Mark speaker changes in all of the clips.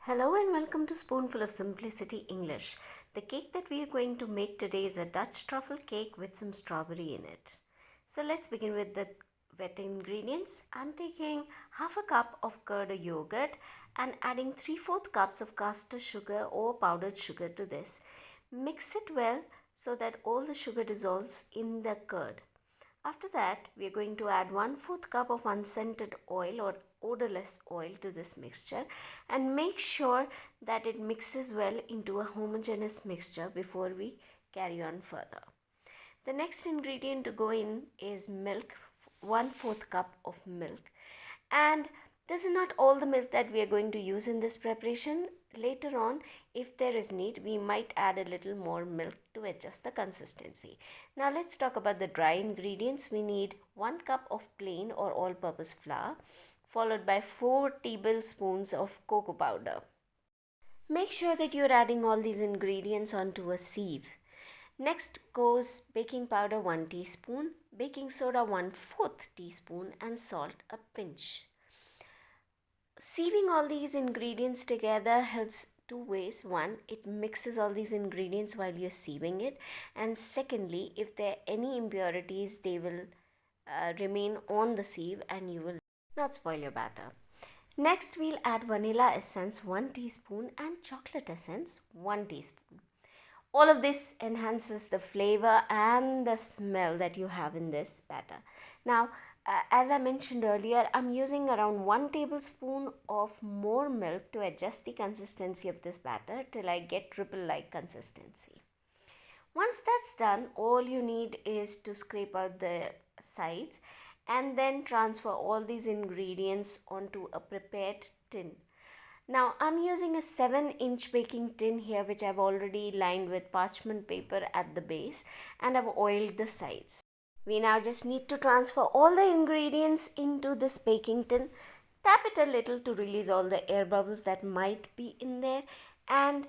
Speaker 1: Hello and welcome to Spoonful of Simplicity English. The cake that we are going to make today is a Dutch truffle cake with some strawberry in it. So let's begin with the wet ingredients. I'm taking half a cup of curd or yogurt and adding 3/4 cups of caster sugar or powdered sugar to this. Mix it well so that all the sugar dissolves in the curd. After that, we are going to add 1/4 cup of unscented oil or odorless oil to this mixture and make sure that it mixes well into a homogeneous mixture before we carry on further. The next ingredient to go in is milk, 1/4 cup of milk. And this is not all the milk that we are going to use in this preparation. Later on, if there is need, we might add a little more milk to adjust the consistency. Now let's talk about the dry ingredients. We need 1 cup of plain or all-purpose flour, followed by 4 tablespoons of cocoa powder. Make sure that you're adding all these ingredients onto a sieve. Next goes baking powder 1 teaspoon, baking soda 1/4 teaspoon and salt a pinch. Sieving all these ingredients together helps two ways. One, it mixes all these ingredients while you're sieving it, and secondly, if there are any impurities, they will remain on the sieve and you will not spoil your batter. Next, we'll add vanilla essence 1 teaspoon and chocolate essence 1 teaspoon. All of this enhances the flavor and the smell that you have in this batter. Now, as I mentioned earlier, I'm using around 1 tablespoon of more milk to adjust the consistency of this batter till I get ripple-like consistency. Once that's done, all you need is to scrape out the sides and then transfer all these ingredients onto a prepared tin. Now I'm using a 7-inch baking tin here, which I've already lined with parchment paper at the base and I've oiled the sides. We now just need to transfer all the ingredients into this baking tin, tap it a little to release all the air bubbles that might be in there, and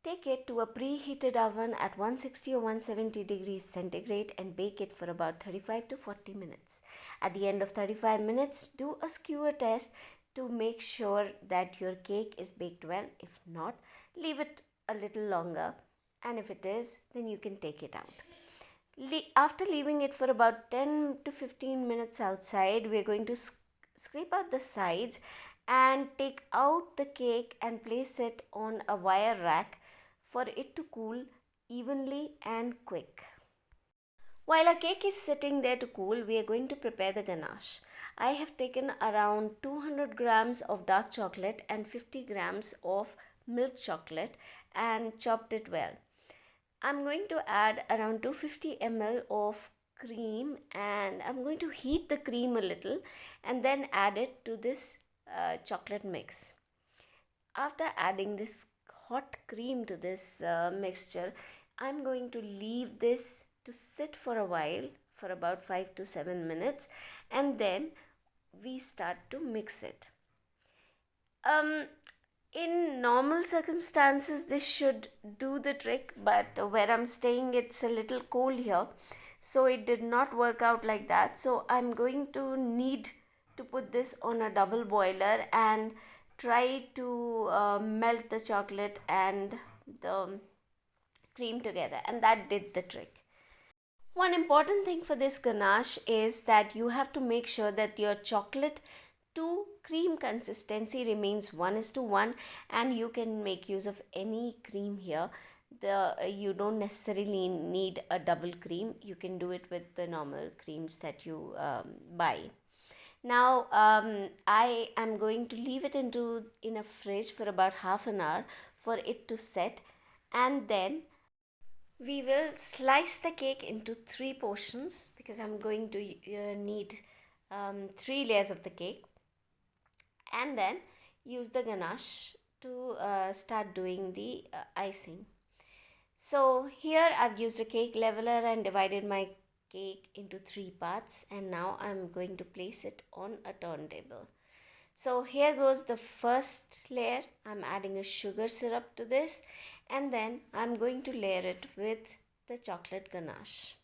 Speaker 1: take it to a preheated oven at 160 or 170 degrees centigrade and bake it for about 35 to 40 minutes. At the end of 35 minutes, do a skewer test to make sure that your cake is baked well. If not, leave it a little longer, and if it is, then you can take it out. After leaving it for about 10 to 15 minutes outside, we are going to scrape out the sides and take out the cake and place it on a wire rack for it to cool evenly and quick. While our cake is sitting there to cool, we are going to prepare the ganache. I have taken around 200 grams of dark chocolate and 50 grams of milk chocolate and chopped it well. I'm going to add around 250 ml of cream, and I'm going to heat the cream a little and then add it to this chocolate mix. After adding this hot cream to this mixture, I'm going to leave this to sit for a while for about 5 to 7 minutes, and then we start to mix it. In normal circumstances, this should do the trick, but where I'm staying, it's a little cold here, so it did not work out like that. So I'm going to need to put this on a double boiler and try to melt the chocolate and the cream together, and that did the trick. One important thing for this ganache is that you have to make sure that your chocolate to cream consistency remains 1:1, and you can make use of any cream here. You don't necessarily need a double cream. You can do it with the normal creams that you buy. Now I am going to leave it in a fridge for about half an hour for it to set, and then we will slice the cake into 3 portions because I'm going to need 3 layers of the cake, and then use the ganache to start doing the icing. So here I've used a cake leveler and divided my cake into 3 parts, and now I'm going to place it on a turntable. So here goes the first layer. I'm adding a sugar syrup to this, and then I'm going to layer it with the chocolate ganache.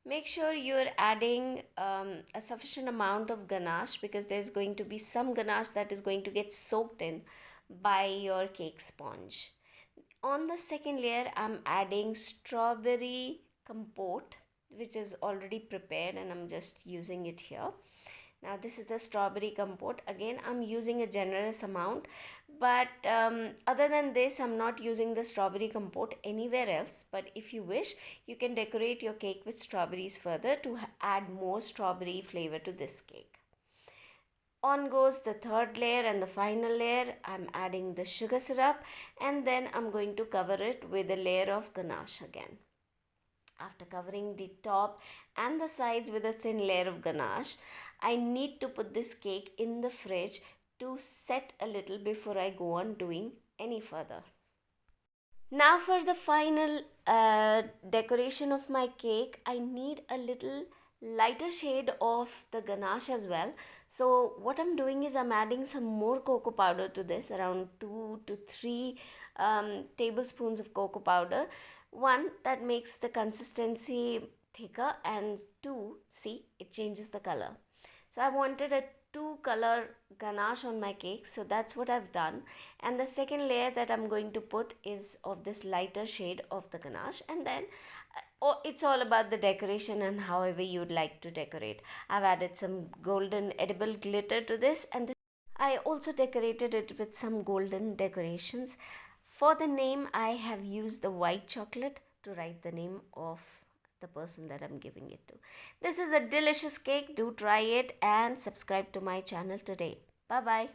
Speaker 1: Make sure you're adding a sufficient amount of ganache because there's going to be some ganache that is going to get soaked in by your cake sponge. On the second layer, I'm adding strawberry compote, which is already prepared, and I'm just using it here. Now this is the strawberry compote. Again, I'm using a generous amount, but other than this, I'm not using the strawberry compote anywhere else. But if you wish, you can decorate your cake with strawberries further to add more strawberry flavor to this cake. On goes the third layer and the final layer. I'm adding the sugar syrup, and then I'm going to cover it with a layer of ganache again. After covering the top and the sides with a thin layer of ganache, I need to put this cake in the fridge to set a little before I go on doing any further. Now for the final decoration of my cake, I need a little lighter shade of the ganache as well. So what I'm doing is I'm adding some more cocoa powder to this, around 2 to 3 tablespoons of cocoa powder. One, that makes the consistency thicker, and two, see, it changes the color. So I wanted a two color ganache on my cake, so that's what I've done. And the second layer that I'm going to put is of this lighter shade of the ganache, and then it's all about the decoration and however you'd like to decorate. I've added some golden edible glitter to this, and I also decorated it with some golden decorations. For the name, I have used the white chocolate to write the name of the person that I'm giving it to. This is a delicious cake. Do try it and subscribe to my channel today. Bye bye.